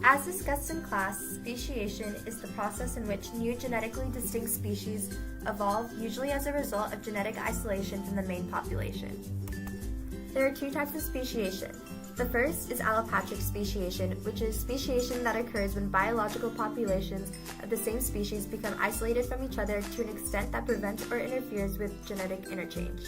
As discussed in class, speciation is the process in which new genetically distinct species evolve, usually as a result of genetic isolation from the main population. There are two types of speciation. The first is allopatric speciation, which is speciation that occurs when biological populations of the same species become isolated from each other to an extent that prevents or interferes with genetic interchange.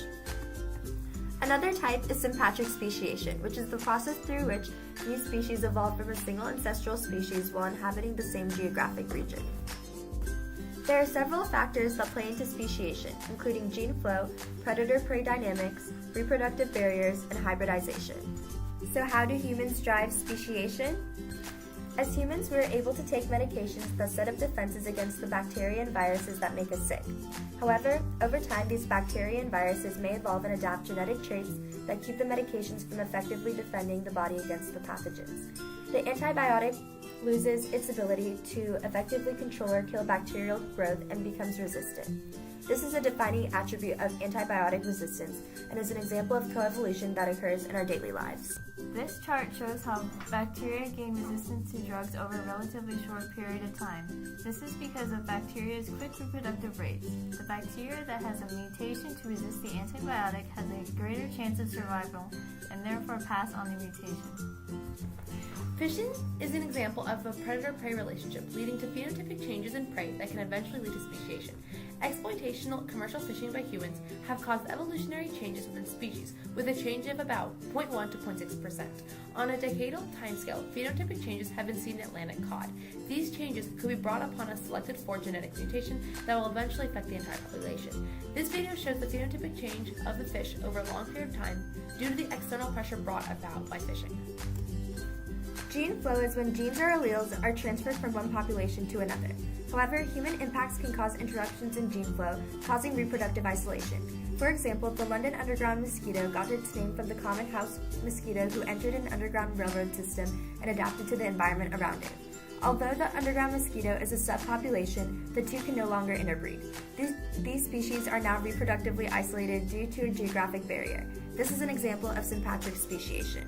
Another type is sympatric speciation, which is the process through which new species evolve from a single ancestral species while inhabiting the same geographic region. There are several factors that play into speciation, including gene flow, predator-prey dynamics, reproductive barriers, and hybridization. So how do humans drive speciation? As humans, we are able to take medications that set up defenses against the bacteria and viruses that make us sick. However, over time, these bacteria and viruses may evolve and adapt genetic traits that keep the medications from effectively defending the body against the pathogens. The antibiotic loses its ability to effectively control or kill bacterial growth and becomes resistant. This is a defining attribute of antibiotic resistance and is an example of coevolution that occurs in our daily lives. This chart shows how bacteria gain resistance to drugs over a relatively short period of time. This is because of bacteria's quick reproductive rates. The bacteria that has a mutation to resist the antibiotic has a greater chance of survival and therefore pass on the mutation. Fishing is an example of a predator-prey relationship leading to phenotypic changes in prey that can eventually lead to speciation. Exploitational commercial fishing by humans have caused evolutionary changes within species, with a change of about 0.1 to 0.6%. On a decadal timescale, phenotypic changes have been seen in Atlantic cod. These changes could be brought upon a selected for genetic mutation that will eventually affect the entire population. This video shows the phenotypic change of the fish over a long period of time due to the external pressure brought about by fishing. Gene flow is when genes or alleles are transferred from one population to another. However, human impacts can cause interruptions in gene flow, causing reproductive isolation. For example, the London Underground mosquito got its name from the common house mosquito who entered an underground railroad system and adapted to the environment around it. Although the underground mosquito is a subpopulation, the two can no longer interbreed. These species are now reproductively isolated due to a geographic barrier. This is an example of sympatric speciation.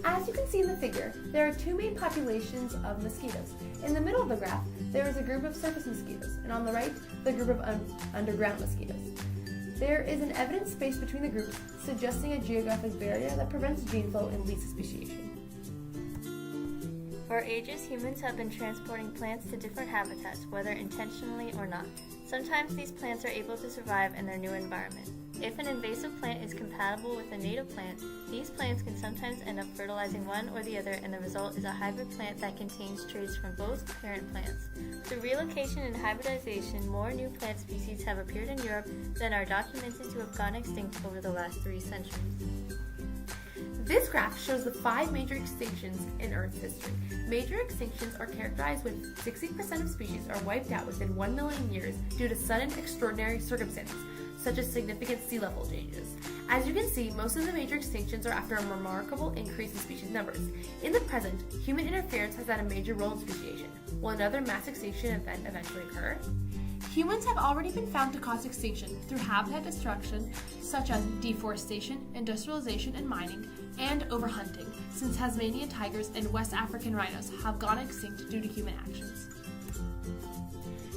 As you can see in the figure, there are two main populations of mosquitoes. In the middle of the graph, there is a group of surface mosquitoes, and on the right, the group of underground mosquitoes. There is an evident space between the groups, suggesting a geographic barrier that prevents gene flow and leads to speciation. For ages, humans have been transporting plants to different habitats, whether intentionally or not. Sometimes these plants are able to survive in their new environment. If an invasive plant is compatible with a native plant, these plants can sometimes end up fertilizing one or the other, and the result is a hybrid plant that contains traits from both parent plants. Through relocation and hybridization, more new plant species have appeared in Europe than are documented to have gone extinct over the last 3 centuries. This graph shows the 5 major extinctions in Earth's history. Major extinctions are characterized when 60% of species are wiped out within 1 million years due to sudden extraordinary circumstances, such as significant sea level changes. As you can see, most of the major extinctions are after a remarkable increase in species numbers. In the present, human interference has had a major role in speciation. Will another mass extinction event eventually occur? Humans have already been found to cause extinction through habitat destruction, such as deforestation, industrialization, and mining, and overhunting, since Tasmanian tigers and West African rhinos have gone extinct due to human actions.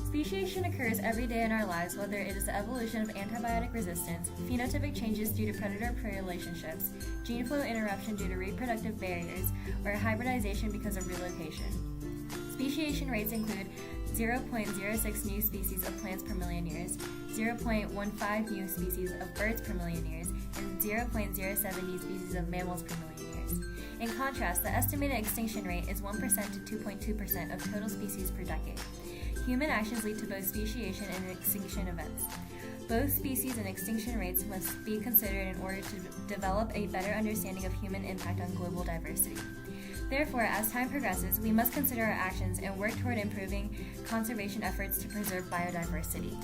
Speciation occurs every day in our lives, whether it is the evolution of antibiotic resistance, phenotypic changes due to predator-prey relationships, gene flow interruption due to reproductive barriers, or hybridization because of relocation. Speciation rates include 0.06 new species of plants per million years, 0.15 new species of birds per million years, and 0.07 new species of mammals per million years. In contrast, the estimated extinction rate is 1% to 2.2% of total species per decade. Human actions lead to both speciation and extinction events. Both species and extinction rates must be considered in order to develop a better understanding of human impact on global diversity. Therefore, as time progresses, we must consider our actions and work toward improving conservation efforts to preserve biodiversity.